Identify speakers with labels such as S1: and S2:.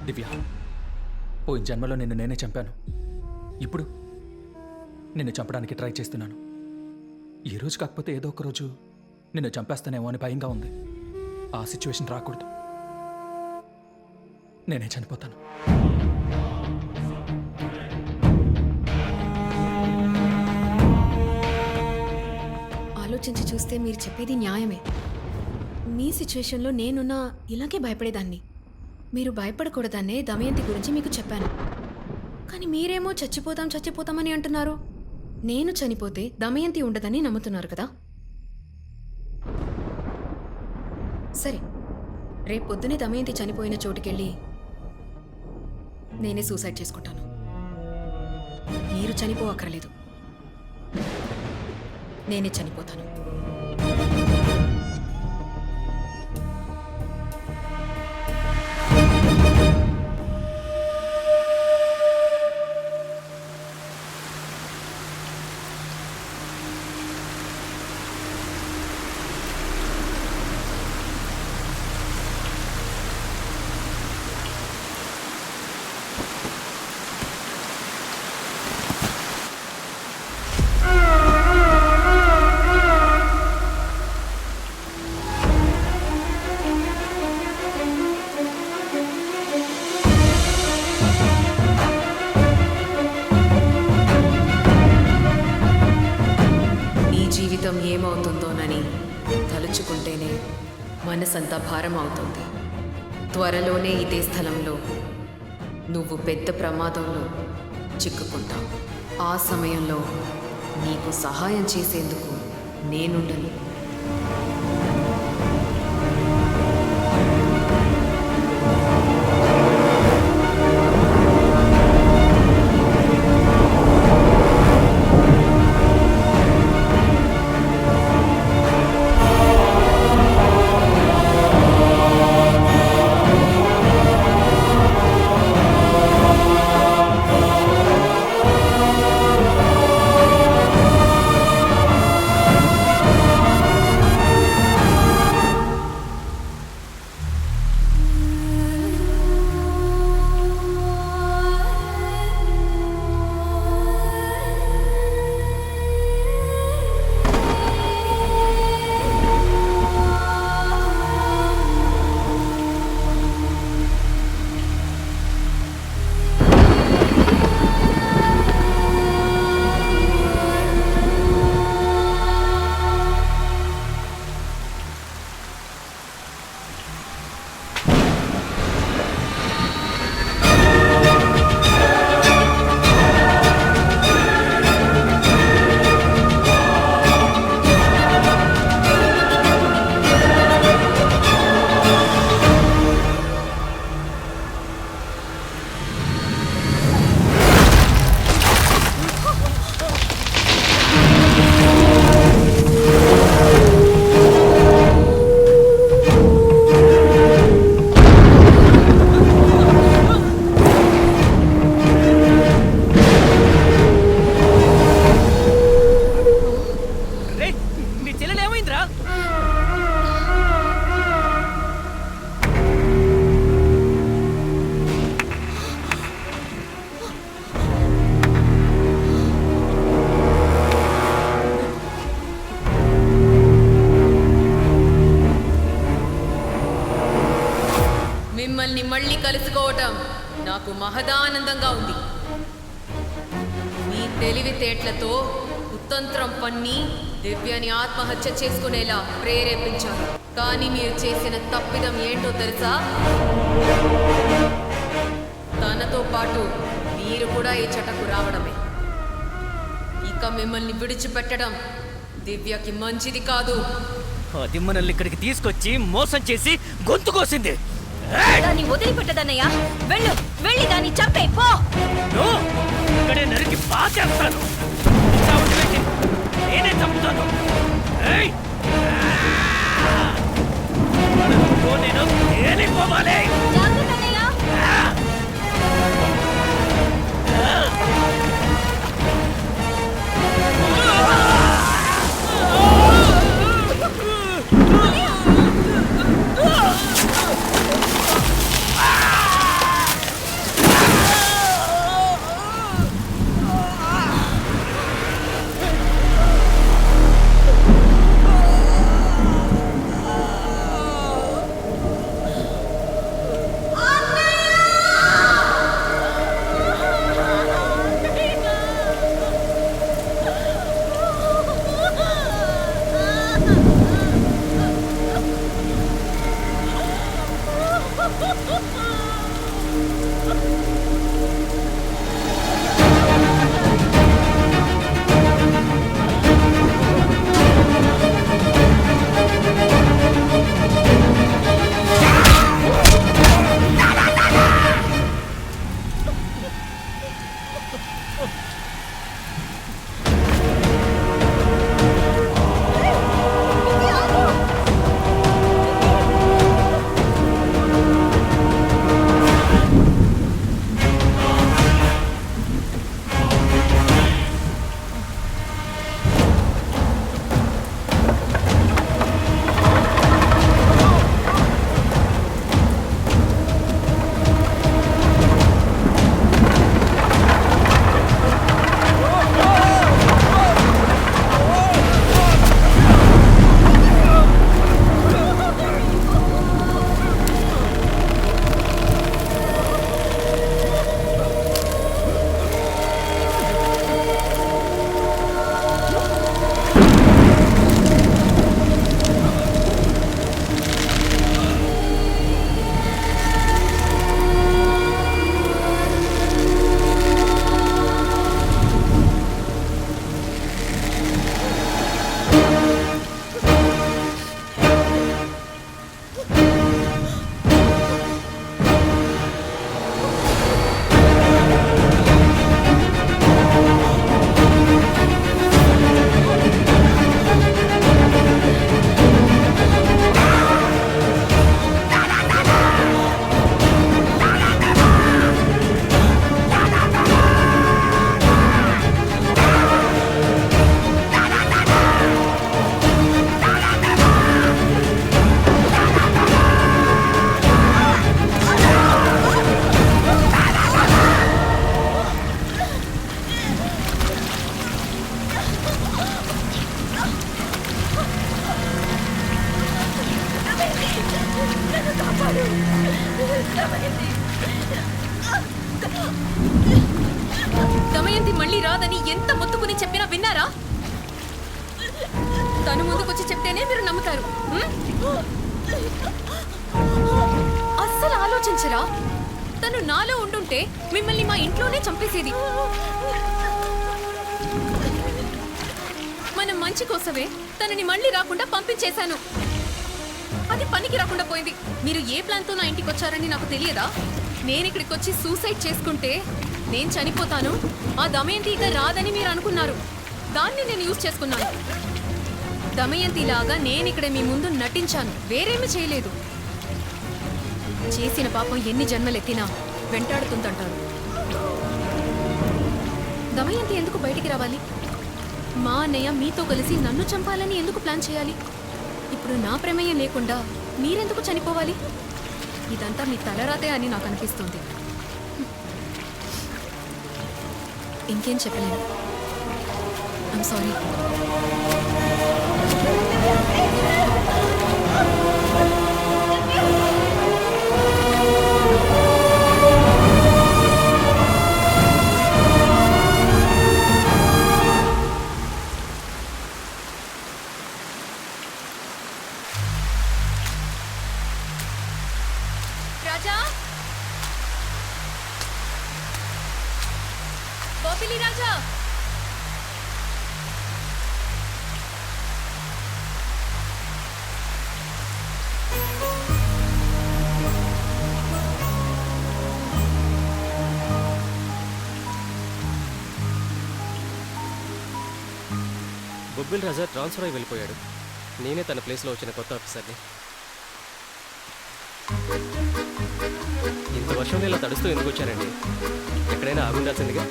S1: దివ్య, పోయిన జన్మలో నిన్ను నేనే చంపాను. ఇప్పుడు నిన్ను చంపడానికి ట్రై చేస్తున్నాను. ఈ రోజు కాకపోతే ఏదో ఒక రోజు నిన్ను చంపేస్తానేమో అని భయంగా ఉంది. ఆ సిచ్యువేషన్ రాకూడదు. నేనే చనిపోతాను.
S2: ఆలోచించి చూస్తే మీరు చెప్పేది న్యాయమే. మీ సిచ్యువేషన్లో నేనున్నా ఇలాగే భయపడేదాన్ని. మీరు భయపడకూడదనే దమయంతి గురించి మీకు చెప్పాను. కానీ మీరేమో చచ్చిపోతామని అంటున్నారు. నేను చనిపోతే దమయంతి ఉండదని నమ్ముతున్నారు కదా. సరే, రేపు పొద్దునే దమయంతి చనిపోయిన చోటుకెళ్ళి నేనే సూసైడ్ చేసుకుంటాను. మీరు చనిపోవక్కర్లేదు, నేనే చనిపోతాను. ఏమవుతుందోనని తలుచుకుంటేనే మనసంతా భారం అవుతుంది. త్వరలోనే ఇదే స్థలంలో నువ్వు పెద్ద ప్రమాదంలో చిక్కుకుంటావు. ఆ సమయంలో నీకు సహాయం చేసేందుకు నేనుండను. మిమ్మల్ని మళ్ళీ కలుసుకోవటం నాకు మహదానందంగా ఉంది. మీ తెలివితేటలతో కుతంత్రం పన్ని దివ్యని ఆత్మహత్య చేసుకునేలా ప్రేరేపించారు. కానీ మీరు చేసిన తప్పిదం ఏంటో తెలుసా? తనతో పాటు మీరు కూడా ఈ చెటకు రావడమే. ఇక మిమ్మల్ని విడిచిపెట్టడం దివ్యకి మంచిది కాదు.
S3: అది మనల్ని ఇక్కడికి తీసుకొచ్చి మోసం చేసి గొంతు కోసింది.
S4: దాన్ని వదిలిపెట్టదన్నయ్యా. వెళ్ళి దాన్ని చంపే పో.
S3: ఇక్కడే నరికి పాచేస్తాను. నేనే చంపుతాను. నేను తేలిపోవాలి.
S2: దమయంతి మళ్ళీ రాదని ఎంత మొత్తుకుని చెప్పినా విన్నారా? తను ముందుకొచ్చి చెప్తేనే మీరు నమ్ముతారు. అస్సలు ఆలోచించరా? తను నాలో ఉండుంటే మిమ్మల్ని మా ఇంట్లోనే చంపేసేది. మన మంచి కోసమే తనని మళ్ళీ రాకుండా పంపించేశాను. అది పనికి రాకుండా పోయింది. మీరు ఏ ప్లాన్తో నా ఇంటికి వచ్చారని నాకు తెలియదా? నేను ఇక్కడికి వచ్చి సూసైడ్ చేసుకుంటే నేను చనిపోతాను, ఆ దమయంతి ఇక రాదని మీరు అనుకున్నారు. దాన్ని నేను యూజ్ చేసుకున్నాను. దమయంతి లాగా నేను ఇక్కడ మీ ముందు నటించాను, వేరేమీ చేయలేదు. చేసిన పాపం ఎన్ని జన్మలెత్తినా వెంటాడుతుందంటారు. దమయంతి ఎందుకు బయటికి రావాలి? మా అన్నయ్య మీతో కలిసి నన్ను చంపాలని ఎందుకు ప్లాన్ చేయాలి? ఇప్పుడు నా ప్రమేయం లేకుండా మీరెందుకు చనిపోవాలి? ఇదంతా మీ తలరాతే అని నాకు అనిపిస్తుంది. ఇంకేం చెప్పలేను. I'm sorry. Raja, Bobbili Raja,
S5: Bobbili Raja transfer అయి వెళ్ళిపోయాడు. నేనే తన ప్లేస్లో వచ్చిన కొత్త ఆఫీసర్ని. ఇంత వర్షంలో ఇలా తడుస్తూ ఎందుకు వచ్చారండి? ఎక్కడైనా ఆగుండాల్సిందిగా.